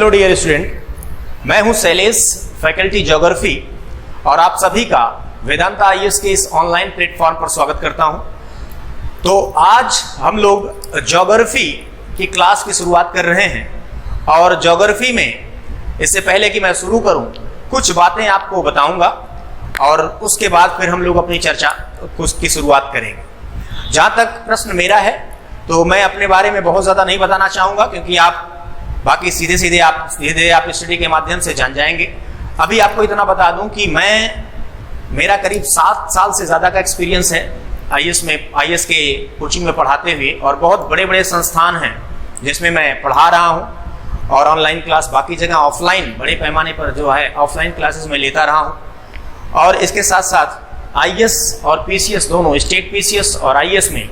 Hello dear student, मैं हूं Shailesh, faculty geography, और आप सभी का वेदांता आईएएस के इस ऑनलाइन प्लेटफॉर्म पर स्वागत करता हूं। तो आज हम लोग ज्योग्राफी की क्लास की शुरुआत कर रहे हैं और ज्योग्राफी में इससे पहले कि मैं शुरू करूं कुछ बातें आपको बताऊंगा और उसके बाद फिर हम लोग अपनी चर्चा की शुरुआत करेंगे। जहां तक प्रश्न मेरा है तो मैं अपने बारे में बहुत ज़्यादा नहीं बताना चाहूँगा, क्योंकि आप बाकी सीधे आप स्टडी के माध्यम से जान जाएंगे। अभी आपको इतना बता दूं कि मेरा करीब 7 साल से ज़्यादा का एक्सपीरियंस है आईएएस के कोचिंग में पढ़ाते हुए, और बहुत बड़े बड़े संस्थान हैं जिसमें मैं पढ़ा रहा हूं और ऑनलाइन क्लास बाकी जगह ऑफलाइन बड़े पैमाने पर जो है ऑफलाइन क्लासेस में लेता रहा हूं। और इसके साथ साथ आईएएस और पीसीएस दोनों, स्टेट पीसीएस और आईएएस में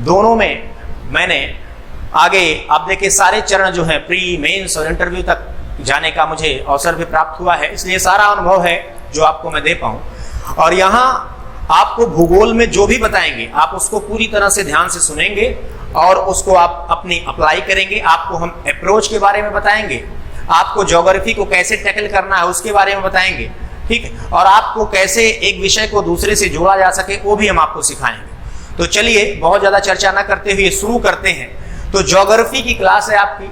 दोनों में मैंने आगे आप देखिए सारे चरण जो है प्री, मेंस और इंटरव्यू तक जाने का मुझे अवसर भी प्राप्त हुआ है, इसलिए सारा अनुभव है जो आपको मैं दे पाऊँ। और यहाँ आपको भूगोल में जो भी बताएंगे आप उसको पूरी तरह से ध्यान से सुनेंगे और उसको आप अपनी अप्लाई करेंगे। आपको हम अप्रोच के बारे में बताएंगे, आपको ज्योग्राफी को कैसे टैकल करना है उसके बारे में बताएंगे, ठीक है, और आपको कैसे एक विषय को दूसरे से जोड़ा जा सके वो भी हम आपको सिखाएंगे। तो चलिए बहुत ज़्यादा चर्चा न करते हुए शुरू करते हैं। तो ज्योग्राफी की क्लास है आपकी,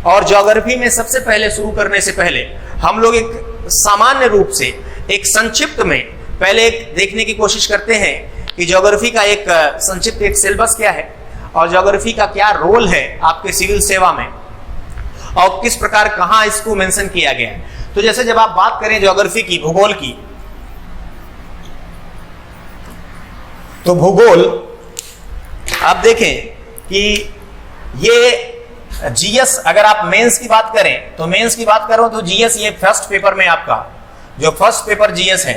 और ज्योग्राफी में सबसे पहले शुरू करने से पहले हम लोग एक सामान्य रूप से एक संक्षिप्त में पहले देखने की कोशिश करते हैं कि ज्योग्राफी का एक संक्षिप्त एक सिलेबस क्या है और ज्योग्राफी का क्या रोल है आपके सिविल सेवा में और किस प्रकार कहाँ इसको मेंशन किया गया है। तो जैसे जब आप बात करें ज्योग्राफी की, भूगोल की, तो भूगोल आप देखें कि ये जीएस, अगर आप मेंस की बात करें तो मेंस की बात करो तो जीएस ये फर्स्ट पेपर में आपका जो फर्स्ट पेपर जीएस है,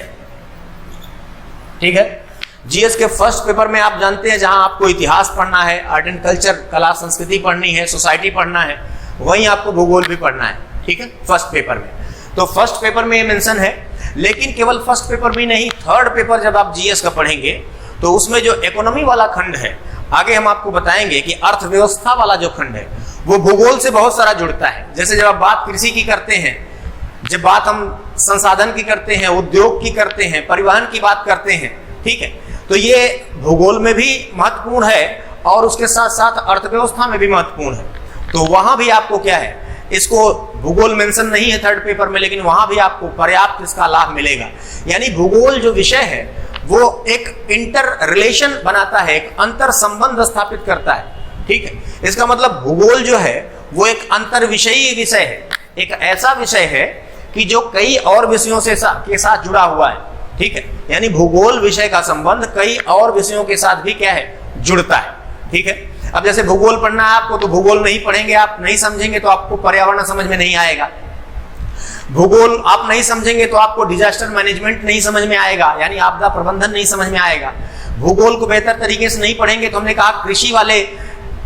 ठीक है, जीएस के फर्स्ट पेपर में आप जानते हैं जहां आपको इतिहास पढ़ना है, आर्ट एंड कल्चर, कला संस्कृति पढ़नी है, सोसाइटी पढ़ना है, वहीं आपको भूगोल भी पढ़ना है, ठीक है, फर्स्ट पेपर में। तो फर्स्ट पेपर में ये मेंशन है, लेकिन केवल फर्स्ट पेपर में नहीं, थर्ड पेपर जब आप जीएस का पढ़ेंगे तो उसमें जो इकोनॉमी वाला खंड है, आगे हम आपको बताएंगे कि अर्थव्यवस्था वाला जो खंड है वो भूगोल से बहुत सारा जुड़ता है। जैसे जब आप बात कृषि की करते हैं, जब बात हम संसाधन की करते हैं, उद्योग की करते हैं, परिवहन की बात करते हैं, ठीक है, तो ये भूगोल में भी महत्वपूर्ण है और उसके साथ साथ अर्थव्यवस्था में भी महत्वपूर्ण है। तो वहां भी आपको क्या है, इसको भूगोल मेंशन नहीं है थर्ड पेपर में, लेकिन वहां भी आपको पर्याप्त इसका लाभ मिलेगा। यानी भूगोल जो विषय है वो एक इंटर रिलेशन बनाता है, एक अंतर संबंध स्थापित करता है, ठीक है। इसका मतलब भूगोल जो है वो एक अंतर विषयी विषय है, एक ऐसा विषय है कि जो कई और विषयों से के साथ जुड़ा हुआ है, ठीक है। यानी भूगोल विषय का संबंध कई और विषयों के साथ भी क्या है, जुड़ता है, ठीक है। अब जैसे भूगोल पढ़ना है आपको, तो भूगोल नहीं पढ़ेंगे आप, नहीं समझेंगे तो आपको पर्यावरण समझ में नहीं आएगा। भूगोल आप नहीं समझेंगे तो आपको डिजास्टर मैनेजमेंट नहीं समझ में आएगा, यानी आपदा प्रबंधन नहीं समझ में आएगा। भूगोल को बेहतर तरीके से नहीं पढ़ेंगे तो हमने कहा कृषि वाले,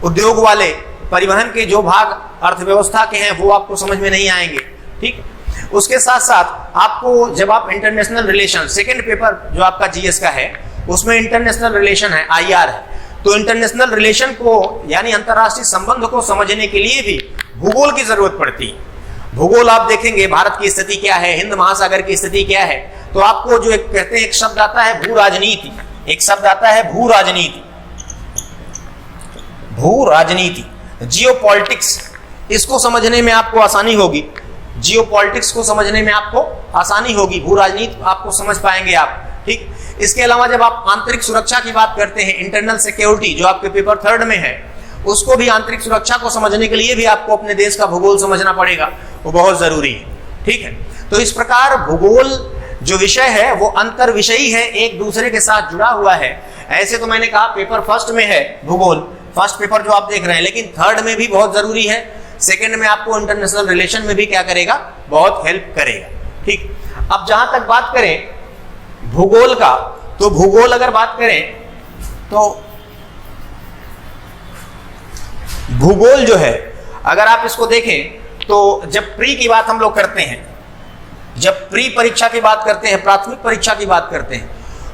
उद्योग वाले, परिवहन के जो भाग अर्थव्यवस्था के हैं वो आपको समझ में नहीं आएंगे, ठीक। उसके साथ साथ आपको जब आप इंटरनेशनल रिलेशन, सेकेंड पेपर जो आपका जीएस का है उसमें इंटरनेशनल रिलेशन है, आईआर है, तो इंटरनेशनल रिलेशन को यानी अंतरराष्ट्रीय संबंध को समझने के लिए भी भूगोल की जरूरत पड़ती है। भूगोल आप देखेंगे भारत की स्थिति क्या है, हिंद महासागर की स्थिति क्या है, तो आपको जो एक कहते हैं एक शब्द आता है भू राजनीति, एक शब्द आता है भू राजनीति, भू राजनीति, जियो पॉलिटिक्स, इसको समझने में आपको आसानी होगी, जियो पॉलिटिक्स को समझने में आपको आसानी होगी, भू राजनीति आपको समझ पाएंगे आप, ठीक। इसके अलावा जब आप आंतरिक सुरक्षा की बात करते हैं, इंटरनल सिक्योरिटी जो आपके पेपर थर्ड में है, उसको भी आंतरिक सुरक्षा को समझने के लिए भी आपको अपने देश का भूगोल समझना पड़ेगा, वो बहुत जरूरी है, ठीक है। तो इस प्रकार भूगोल जो विषय है वो अंतर विषयी है, एक दूसरे के साथ जुड़ा हुआ है। ऐसे तो मैंने कहा पेपर फर्स्ट में है भूगोल, फर्स्ट पेपर जो आप देख रहे हैं, लेकिन थर्ड में भी बहुत जरूरी है, सेकेंड में आपको इंटरनेशनल रिलेशन में भी क्या करेगा, बहुत हेल्प करेगा, ठीक। अब जहां तक बात करें भूगोल का, तो भूगोल अगर बात करें तो भूगोल जो है अगर आप इसको देखें तो जब प्री की बात हम लोग करते हैं, जब प्री परीक्षा की बात करते हैं, प्राथमिक परीक्षा की बात करते हैं,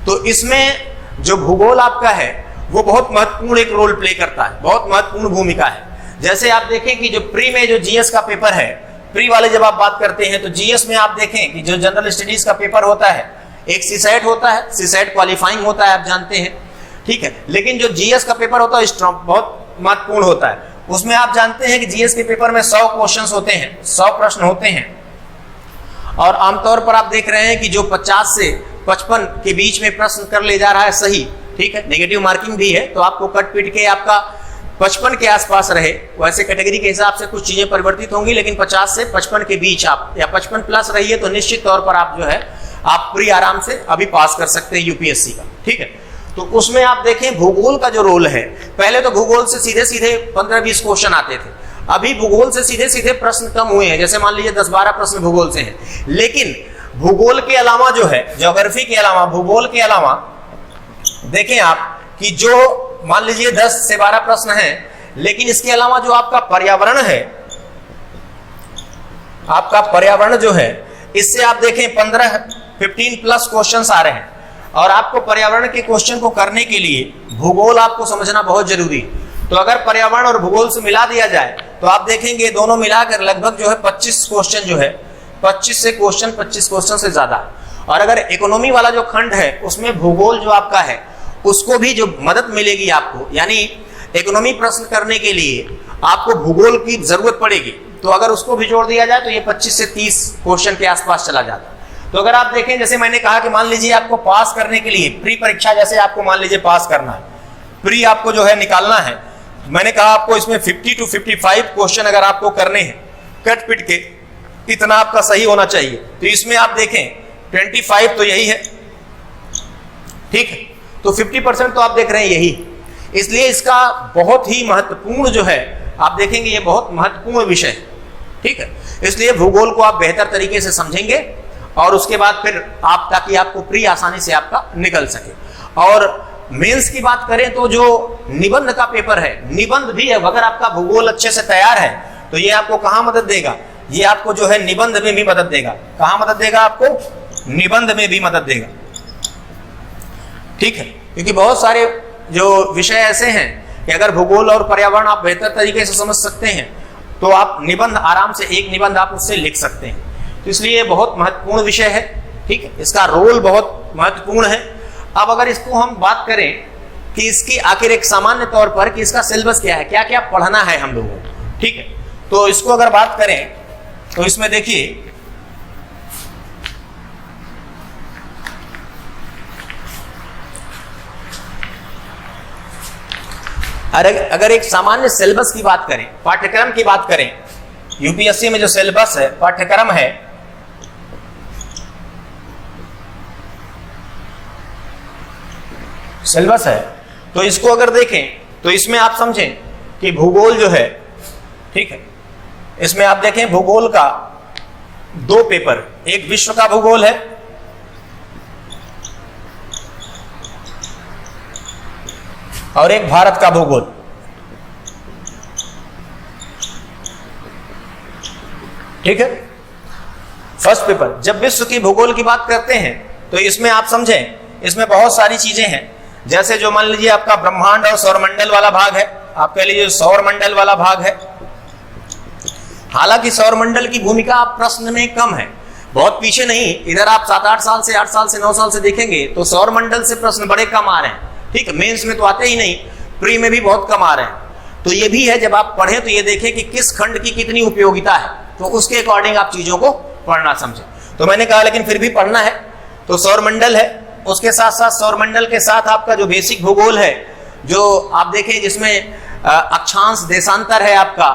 तो इसमें जो भूगोल आपका है वो बहुत महत्वपूर्ण एक रोल प्ले करता है, बहुत महत्वपूर्ण भूमिका है। जैसे आप देखें कि जो प्री में जो जीएस का पेपर है प्री वाले जब आप बात करते हैं तो जीएस में आप देखें कि जो जनरल स्टडीज का पेपर होता है, एक सीसेट होता है, सीसेट क्वालिफाइंग होता है, आप जानते हैं, ठीक है। लेकिन जो जीएस का पेपर होता है बहुत महत्वपूर्ण होता है। उसमें आप जानते हैं कि जीएस के पेपर में 100 क्वेश्चंस होते हैं, 100 प्रश्न होते हैं, और आमतौर पर आप देख रहे हैं कि जो 50 से 55 के बीच में प्रश्न कर ले जा रहा है सही, ठीक है, नेगेटिव मार्किंग भी है, तो आपको कट पीट के आपका 55 के आसपास रहे। वैसे कैटेगरी के हिसाब से कुछ चीजें परिवर्तित होंगी, लेकिन 50 से 55 के बीच आप या 55 प्लस रहिए तो निश्चित तौर पर आप जो है आप पूरी आराम से अभी पास कर सकते हैं यूपीएससी का, ठीक है। तो उसमें आप देखें भूगोल का जो रोल है, पहले तो भूगोल से सीधे सीधे 15-20 क्वेश्चन आते थे, अभी भूगोल से सीधे सीधे प्रश्न कम हुए हैं, जैसे मान लीजिए 10-12 प्रश्न भूगोल से हैं। लेकिन भूगोल के अलावा जो है, ज्योग्राफी के अलावा, भूगोल के अलावा देखें आप कि जो मान लीजिए 10 से 12 प्रश्न हैं, लेकिन इसके अलावा जो आपका पर्यावरण है, आपका पर्यावरण जो है, इससे आप देखें 15 प्लस क्वेश्चंस आ रहे हैं। और आपको पर्यावरण के क्वेश्चन को करने के लिए भूगोल आपको समझना बहुत जरूरी है। तो अगर पर्यावरण और भूगोल से मिला दिया जाए तो आप देखेंगे दोनों मिलाकर लगभग जो है 25 क्वेश्चन जो है, 25 क्वेश्चन से ज्यादा। और अगर इकोनॉमी वाला जो खंड है उसमें भूगोल जो आपका है उसको भी जो मदद मिलेगी आपको, यानी इकोनॉमी प्रश्न करने के लिए आपको भूगोल की जरूरत पड़ेगी, तो अगर उसको भी जोड़ दिया जाए तो ये 25 से 30 क्वेश्चन के आसपास चला जाता है। तो अगर आप देखें, जैसे मैंने कहा कि मान लीजिए आपको पास करने के लिए प्री परीक्षा, जैसे आपको मान लीजिए पास करना है, प्री आपको जो है निकालना है, मैंने कहा आपको इसमें 50 to 55 क्वेश्चन अगर आपको करने हैं कट पिट के, इतना आपका सही होना चाहिए। तो इसमें आप देखें 25 तो यही है, ठीक है, तो 50% तो आप देख रहे हैं यही। इसलिए इसका बहुत ही महत्वपूर्ण जो है, आप देखेंगे ये बहुत महत्वपूर्ण विषय है, ठीक है। इसलिए भूगोल को आप बेहतर तरीके से समझेंगे और उसके बाद फिर आप, ताकि आपको प्री आसानी से आपका निकल सके। और मेंस की बात करें तो जो निबंध का पेपर है, निबंध भी है, अगर आपका भूगोल अच्छे से तैयार है तो ये आपको कहां मदद देगा, ये आपको जो है निबंध में भी मदद देगा। कहां मदद देगा आपको? निबंध में भी मदद देगा, ठीक है। क्योंकि बहुत सारे जो विषय ऐसे हैं कि अगर भूगोल और पर्यावरण आप बेहतर तरीके से समझ सकते हैं तो आप निबंध आराम से, एक निबंध आप उससे लिख सकते हैं। तो इसलिए बहुत महत्वपूर्ण विषय है, ठीक है, इसका रोल बहुत महत्वपूर्ण है। अब अगर इसको हम बात करें कि इसकी आखिर एक सामान्य तौर पर कि इसका सिलेबस क्या है, क्या क्या पढ़ना है हम लोगों को, ठीक है, तो इसको अगर बात करें तो इसमें देखिए अगर एक सामान्य सिलेबस की बात करें, पाठ्यक्रम की बात करें, यूपीएससी में जो सिलेबस है, पाठ्यक्रम है, सिलेबस है, तो इसको अगर देखें तो इसमें आप समझें कि भूगोल जो है, ठीक है, इसमें आप देखें भूगोल का 2 पेपर, एक विश्व का भूगोल है और एक भारत का भूगोल, ठीक है। फर्स्ट पेपर, जब विश्व की भूगोल की बात करते हैं तो इसमें आप समझें, इसमें बहुत सारी चीजें हैं, जैसे जो मान लीजिए आपका ब्रह्मांड और सौरमंडल वाला भाग है, आप कह लीजिए सौरमंडल वाला भाग है। हालांकि सौरमंडल की भूमिका आप प्रश्न में कम है, बहुत पीछे नहीं, इधर आप 7-8 साल से, 8 साल से 9 साल से देखेंगे तो सौरमंडल से प्रश्न बड़े कम आ रहे हैं, ठीक है, मेंस में तो आते ही नहीं, प्री में भी बहुत कम आ रहे हैं। तो ये भी है, जब आप पढ़ें तो ये देखें कि किस खंड की कितनी उपयोगिता है, तो उसके अकॉर्डिंग आप चीजों को पढ़ना समझें। तो मैंने कहा लेकिन फिर भी पढ़ना है, तो सौरमंडल है, उसके साथ साथ सौरमंडल के साथ आपका जो बेसिक भूगोल है, जो आप देखें जिसमें अक्षांश देशांतर है आपका,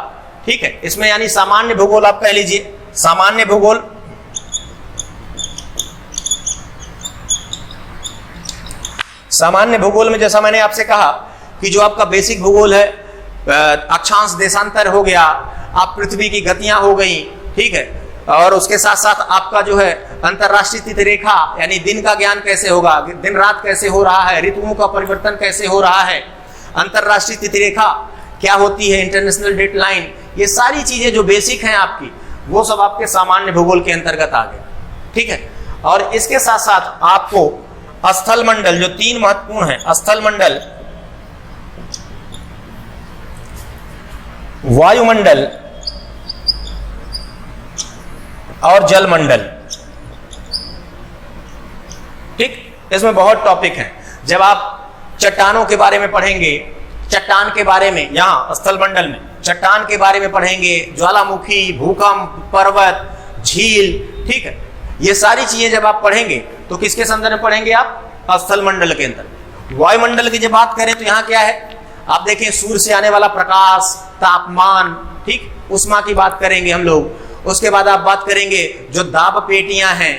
ठीक है, इसमें यानी सामान्य भूगोल आप कह लीजिए, सामान्य भूगोल, सामान्य भूगोल में जैसा मैंने आपसे कहा कि जो आपका बेसिक भूगोल है, अक्षांश देशांतर हो गया, आप पृथ्वी की गतियां हो गई, ठीक है, और उसके साथ साथ आपका जो है अंतरराष्ट्रीय तिथि रेखा, यानी दिन का ज्ञान कैसे होगा, दिन रात कैसे हो रहा है, ऋतुओं का परिवर्तन कैसे हो रहा है, अंतरराष्ट्रीय तिथि रेखा क्या होती है, इंटरनेशनल डेट लाइन, ये सारी चीजें जो बेसिक हैं आपकी, वो सब आपके सामान्य भूगोल के अंतर्गत आ गए, ठीक है। और इसके साथ साथ आपको स्थल मंडल, जो 3 महत्वपूर्ण है, स्थल मंडल, वायुमंडल और जलमंडल। ठीक, इसमें बहुत टॉपिक है। जब आप चट्टानों के बारे में पढ़ेंगे, चट्टान के बारे में, यहां स्थल मंडल में चट्टान के बारे में पढ़ेंगे, ज्वालामुखी, भूकंप, पर्वत, झील, ठीक है, ये सारी चीजें जब आप पढ़ेंगे तो किसके संदर्भ में पढ़ेंगे आप? स्थल मंडल के अंदर। वायुमंडल की जब बात करें तो यहाँ क्या है, आप देखें सूर्य से आने वाला प्रकाश, तापमान, ठीक, उष्मा की बात करेंगे हम लोग। उसके बाद आप बात करेंगे जो दाब पेटियां हैं,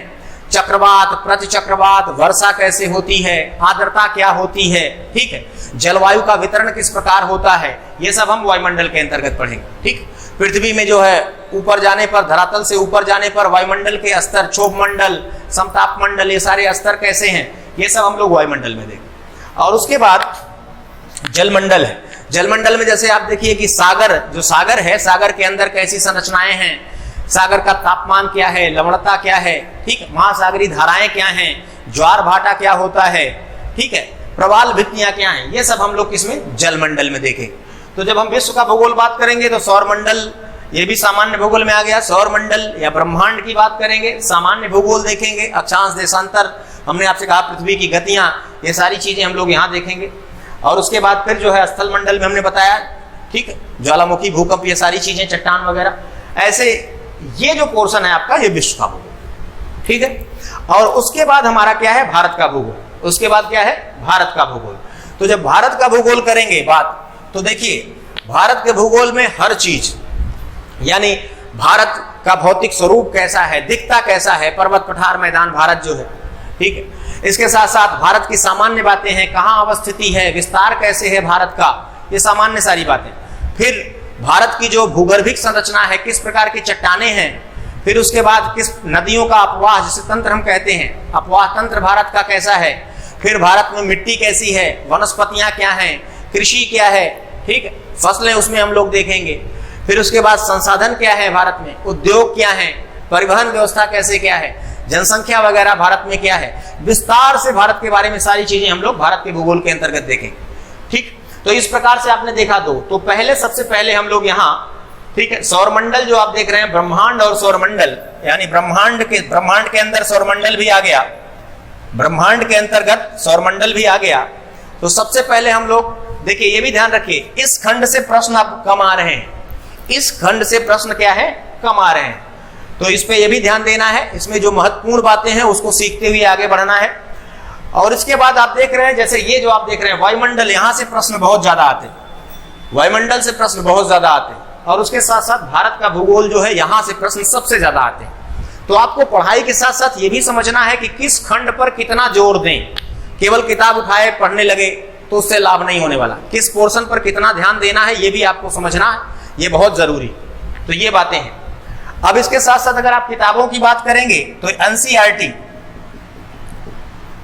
चक्रवात, प्रतिचक्रवात, वर्षा कैसे होती है, आर्द्रता क्या होती है, ठीक है, जलवायु का वितरण किस प्रकार होता है, ये सब हम वायुमंडल के अंतर्गत पढ़ेंगे। ठीक, पृथ्वी में जो है ऊपर जाने पर, धरातल से ऊपर जाने पर वायुमंडल के स्तर, क्षोभ मंडल, समताप मंडल, ये सारे स्तर कैसे हैं, ये सब हम लोग वायुमंडल में देखेंगे। और उसके बाद जलमंडल है। जलमंडल में जैसे आप देखिए कि सागर, जो सागर है, सागर के अंदर कैसी संरचनाएं हैं, सागर का तापमान क्या है, लवणता क्या है, ठीक, महासागरीय धाराएं क्या हैं, ज्वार भाटा क्या होता है, ठीक है, प्रवाल भित्तियां क्या हैं, ये सब हम लोग किसमें? जलमंडल में देखेंगे। तो जब हम विश्व का भूगोल बात करेंगे तो सौरमंडल, ये भी सामान्य भूगोल में आ गया। सौरमंडल या ब्रह्मांड की बात करेंगे, सामान्य भूगोल देखेंगे, अक्षांश, देशांतर, हमने आपसे कहा पृथ्वी की गतियां, ये सारी चीजें हम लोग यहाँ देखेंगे। और उसके बाद फिर जो है स्थल मंडल में हमने बताया, ठीक है, ज्वालामुखी, भूकंप, ये सारी चीजें, चट्टान वगैरह, ऐसे ये जो पोर्शन है आपका, ये विश्व का भूगोल, ठीक है। और उसके बाद हमारा क्या है? भारत का भूगोल। उसके बाद क्या है? भारत का भूगोल। तो जब भारत का भूगोल करेंगे बात, तो देखिए भारत के भूगोल में हर चीज, यानी भारत का भौतिक स्वरूप कैसा है, दिखता कैसा है, पर्वत, पठार, मैदान, भारत जो है, ठीक है। इसके साथ साथ भारत की सामान्य बातें हैं, कहां अवस्थिति है, विस्तार कैसे है भारत का, ये सामान्य सारी बातें। फिर भारत की जो भूगर्भिक संरचना है, किस प्रकार की चट्टानें हैं, फिर उसके बाद किस नदियों का अपवाह, जिसे तंत्र हम कहते हैं, अपवाह तंत्र भारत का कैसा है, फिर भारत में मिट्टी कैसी है, वनस्पतियां क्या हैं, कृषि क्या है, ठीक है, फसलें उसमें हम लोग देखेंगे। फिर उसके बाद संसाधन क्या है भारत में, उद्योग क्या है, परिवहन व्यवस्था कैसे क्या है, जनसंख्या वगैरह भारत में क्या है, विस्तार से भारत के बारे में सारी चीजें हम लोग भारत के भूगोल के अंतर्गत देखेंगे। ठीक, तो इस प्रकार से आपने देखा दो। तो पहले, सबसे पहले हम लोग यहाँ, ठीक है, सौरमंडल जो आप देख रहे हैं, ब्रह्मांड और सौरमंडल, यानी ब्रह्मांड के अंदर सौरमंडल भी आ गया, ब्रह्मांड के अंतर्गत सौरमंडल भी आ गया। तो सबसे पहले हम लोग देखिए, ये भी ध्यान रखिए, इस खंड से प्रश्न अब कम आ रहे हैं, इस खंड से प्रश्न क्या है? कम आ रहे हैं। तो इस पे ये भी ध्यान देना है, इसमें जो महत्वपूर्ण बातें हैं उसको सीखते हुए आगे बढ़ना है। और इसके बाद आप देख रहे हैं, जैसे ये जो आप देख रहे हैं वायुमंडल, यहां से प्रश्न बहुत ज्यादा आते हैं, वायुमंडल से प्रश्न बहुत ज्यादा आते हैं। और उसके साथ साथ भारत का भूगोल जो है, यहां से प्रश्न सबसे ज्यादा आते हैं। तो आपको पढ़ाई के साथ साथ ये भी समझना है कि किस खंड पर कितना जोर दें। केवल किताब उठाए पढ़ने लगे तो उससे लाभ नहीं होने वाला, किस पोर्शन पर कितना ध्यान देना है ये भी आपको समझना है, ये बहुत जरूरी। तो ये बातें हैं। अब इसके साथ साथ अगर आप किताबों की बात करेंगे तो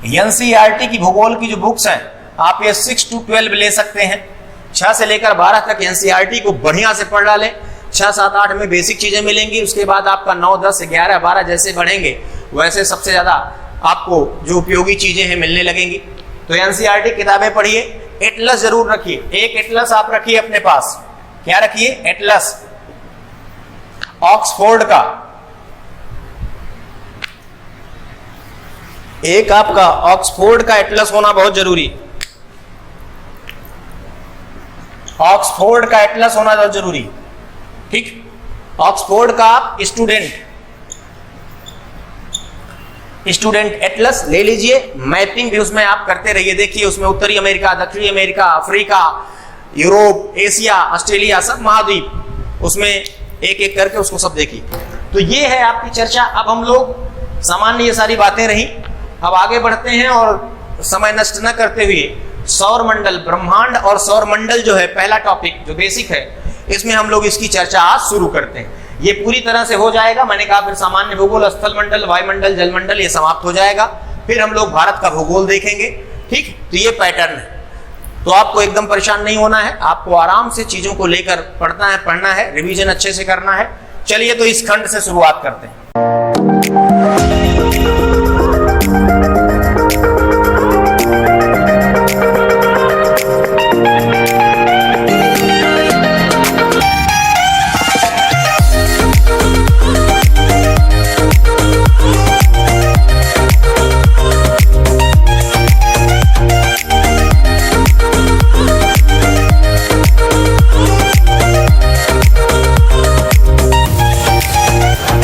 एनसीईआरटी की भूगोल की जो बुक्स हैं, आप ये 6 to 12 ले सकते हैं। 6 से लेकर 12 तक एनसीईआरटी को बढ़िया से पढ़ डालें। 6, 7, 8 में बेसिक चीजें मिलेंगी, उसके बाद आपका 9, 10, 11, 12 जैसे बढ़ेंगे वैसे सबसे ज्यादा आपको जो उपयोगी चीजें हैं मिलने लगेंगी। तो एनसीईआरटी किताबें पढ़िए। एटलस जरूर रखिए, एक एटलस आप रखिए अपने पास। क्या रखिए? एटलस ऑक्सफोर्ड का, एक आपका ऑक्सफोर्ड का एटलस होना बहुत जरूरी, ऑक्सफोर्ड का एटलस होना बहुत जरूरी। ठीक, ऑक्सफोर्ड का आप स्टूडेंट एटलस ले लीजिए। मैपिंग भी उसमें आप करते रहिए, देखिए उसमें उत्तरी अमेरिका, दक्षिणी America, Africa, Europe, Asia, Australia, सब महाद्वीप, उसमें एक एक करके उसको सब देखिए। तो ये है आपकी चर्चा। अब हम लोग सामान्य ये सारी बातें रही, अब आगे बढ़ते हैं और समय नष्ट न करते हुए सौरमंडल, ब्रह्मांड और सौरमंडल जो है पहला टॉपिक जो बेसिक है, इसमें हम लोग इसकी चर्चा आज शुरू करते हैं। ये पूरी तरह से हो जाएगा, मैंने कहा फिर सामान्य भूगोल, स्थल मंडल, वायुमंडल, जलमंडल, ये समाप्त हो जाएगा। फिर हम लोग भारत का भूगोल देखेंगे। ठीक, तो ये पैटर्न है। तो आपको एकदम परेशान नहीं होना है, आपको आराम से चीजों को लेकर पढ़ना है, रिवीजन अच्छे से करना है। चलिए तो इस खंड से शुरुआत करते हैं।